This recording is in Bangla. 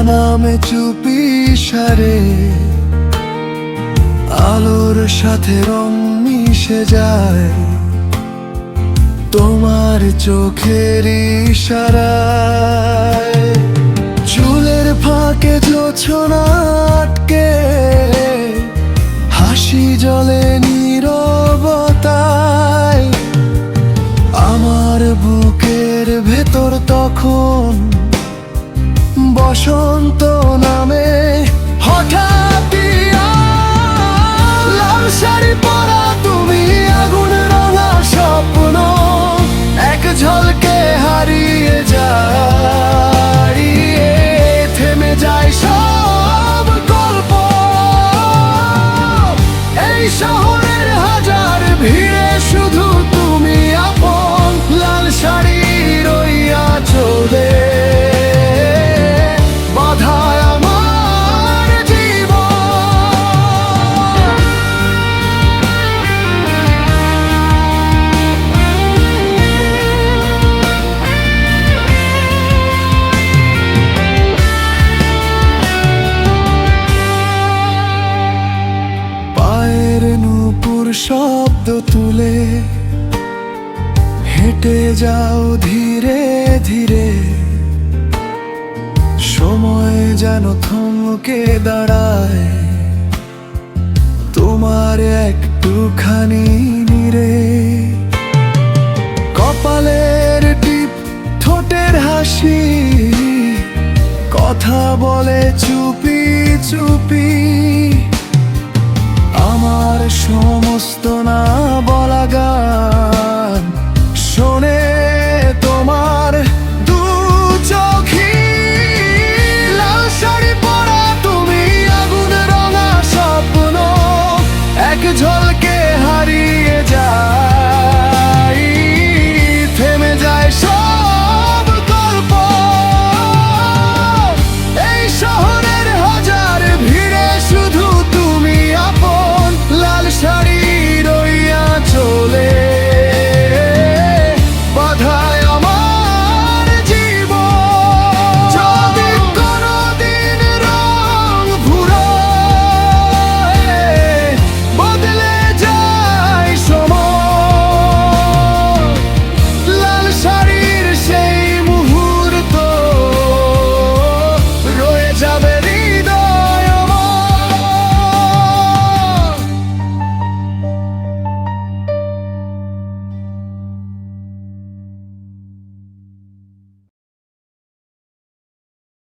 নামে চুপি সারে, আলোর সাথে রং মিশে যায় তোমার চোখের ইশারায়। চুলের ফাঁকে জোছনা আটকে, হাসি জ্বলে নীরবতায়। আমার বুকের ভেতর তখন বসন্ত নামে হঠাৎ লাল শাড়ি পরা তুমি, আগুন রঙা স্বপ্ন এক ঝলকে হারিয়ে যায়। থেমে যায় সব গল্প এই শহরের হাজার ভিড়ে, শুধু তুমি আপন। লাল শাড়ি রইয়া চলে বাধায় আমার জীবন। পায়ের নূপুর শব্দ তুলে হেঁটে যাও ধীরে ধীরে, সময় যেন থমকে দাঁড়ায় তোমার একটুখানি নীড়ে। কপালের টিপ, ঠোঁটের হাসি, কথা বলে চুপি চুপি। আমার সমস্ত না বলা গান